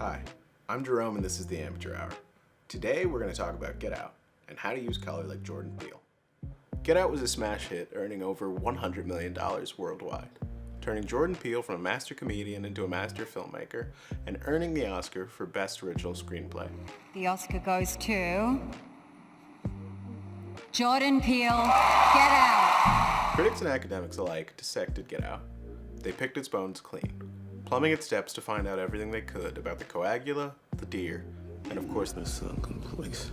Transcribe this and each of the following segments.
Hi, I'm Jerome and this is the Amateur Hour. Today we're going to talk about Get Out and how to use color like Jordan Peele. Get Out was a smash hit, earning over $100 million worldwide, turning Jordan Peele from a master comedian into a master filmmaker and earning the Oscar for Best Original Screenplay. The Oscar goes to Jordan Peele, Get Out. Critics and academics alike dissected Get Out. They picked its bones clean, plumbing its depths to find out everything they could about the coagula, the deer, and of course the sunken place.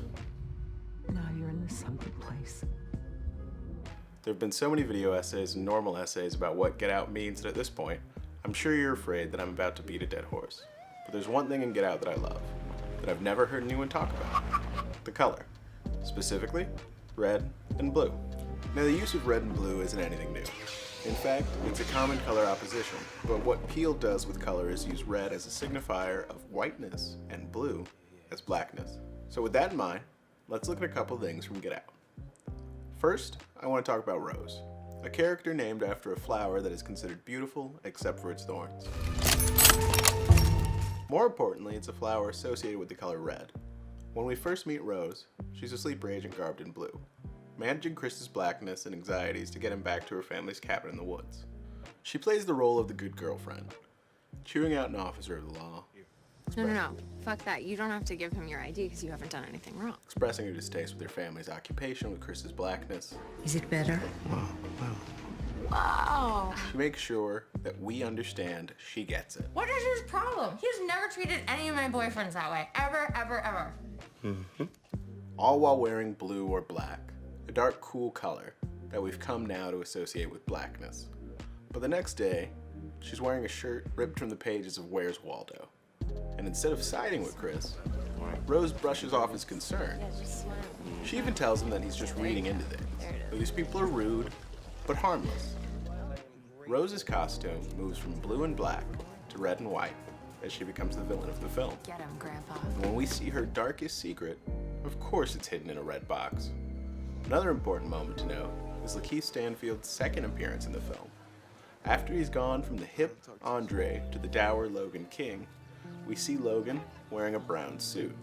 Now you're in the sunken place. There have been so many video essays and normal essays about what Get Out means that at this point, I'm sure you're afraid that I'm about to beat a dead horse. But there's one thing in Get Out that I love, that I've never heard anyone talk about. The color. Specifically, red and blue. Now the use of red and blue isn't anything new. In fact, it's a common color opposition, but what Peele does with color is use red as a signifier of whiteness and blue as blackness. So with that in mind, let's look at a couple things from Get Out. First, I want to talk about Rose, a character named after a flower that is considered beautiful except for its thorns. More importantly, it's a flower associated with the color red. When we first meet Rose, she's a sleeper agent garbed in blue, managing Chris's blackness and anxieties to get him back to her family's cabin in the woods. She plays the role of the good girlfriend, chewing out an officer of the law. No. Fuck that. You don't have to give him your ID because you haven't done anything wrong. Expressing her distaste with her family's occupation with Chris's blackness. Is it better? Wow. She makes sure that we understand she gets it. What is his problem? He's never treated any of my boyfriends that way. Ever, ever, ever. All while wearing blue or black, a dark, cool color that we've come now to associate with blackness. But the next day, she's wearing a shirt ripped from the pages of Where's Waldo. And instead of siding with Chris, Rose brushes off his concerns. She even tells him that he's just reading into things, that these people are rude, but harmless. Rose's costume moves from blue and black to red and white as she becomes the villain of the film. Get him, Grandpa. And when we see her darkest secret, of course it's hidden in a red box. Another important moment to note is Lakeith Stanfield's second appearance in the film. After he's gone from the hip Andre to the dour Logan King, we see Logan wearing a brown suit,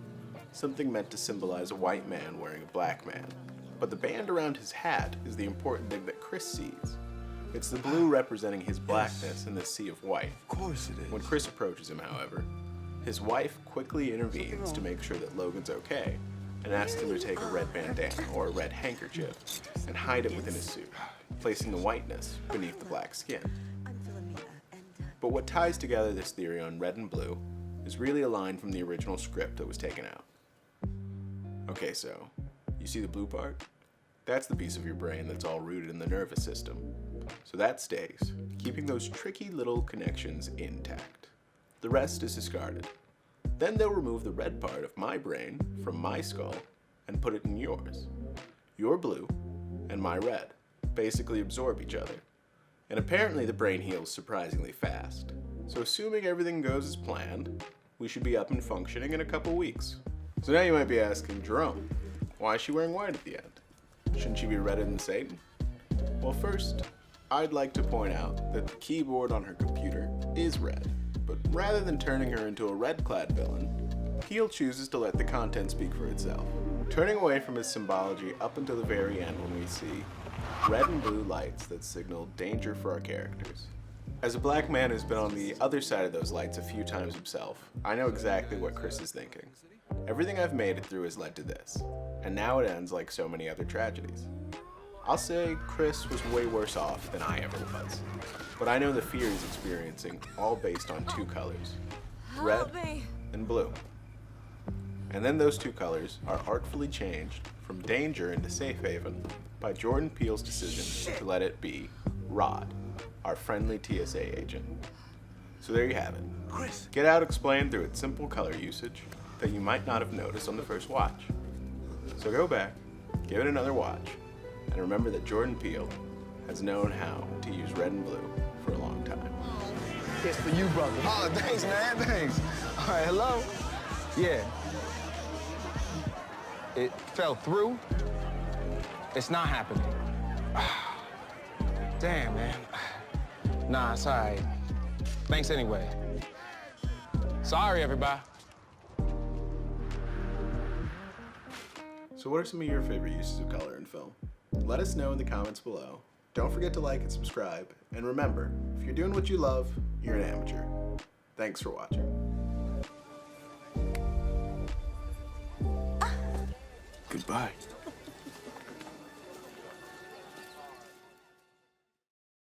something meant to symbolize a white man wearing a black man. But the band around his hat is the important thing that Chris sees. It's the blue representing his blackness in the sea of white. Of course it is. When Chris approaches him, however, his wife quickly intervenes to make sure that Logan's okay and asks him to take a red bandana or a red handkerchief and hide it within his suit, placing the whiteness beneath the black skin. But what ties together this theory on red and blue is really a line from the original script that was taken out. Okay, so, you see the blue part? That's the piece of your brain that's all rooted in the nervous system. So that stays, keeping those tricky little connections intact. The rest is discarded. Then they'll remove the red part of my brain from my skull and put it in yours. Your blue and my red basically absorb each other. And apparently the brain heals surprisingly fast. So assuming everything goes as planned, we should be up and functioning in a couple weeks. So now you might be asking, Jerome, why is she wearing white at the end? Shouldn't she be redder than Satan? Well, first, I'd like to point out that the keyboard on her computer is red, but rather than turning her into a red-clad villain, Peele chooses to let the content speak for itself, turning away from his symbology up until the very end when we see red and blue lights that signal danger for our characters. As a black man who's been on the other side of those lights a few times himself, I know exactly what Chris is thinking. Everything I've made it through has led to this, and now it ends like so many other tragedies. I'll say Chris was way worse off than I ever was, but I know the fear he's experiencing all based on two colors, red and blue. And then those two colors are artfully changed from danger into safe haven by Jordan Peele's decision to let it be Rod, our friendly TSA agent. So there you have it. Get Out explained through its simple color usage that you might not have noticed on the first watch. So go back, give it another watch, and remember that Jordan Peele has known how to use red and blue for a long time. It's for you, brother. Oh, thanks, man, thanks. All right, hello? Yeah. It fell through. It's not happening. Damn, man. Nah, it's all right. Thanks anyway. Sorry, everybody. So what are some of your favorite uses of color in film? Let us know in the comments below. Don't forget to like and subscribe. And remember, if you're doing what you love, you're an amateur. Thanks for watching. Goodbye.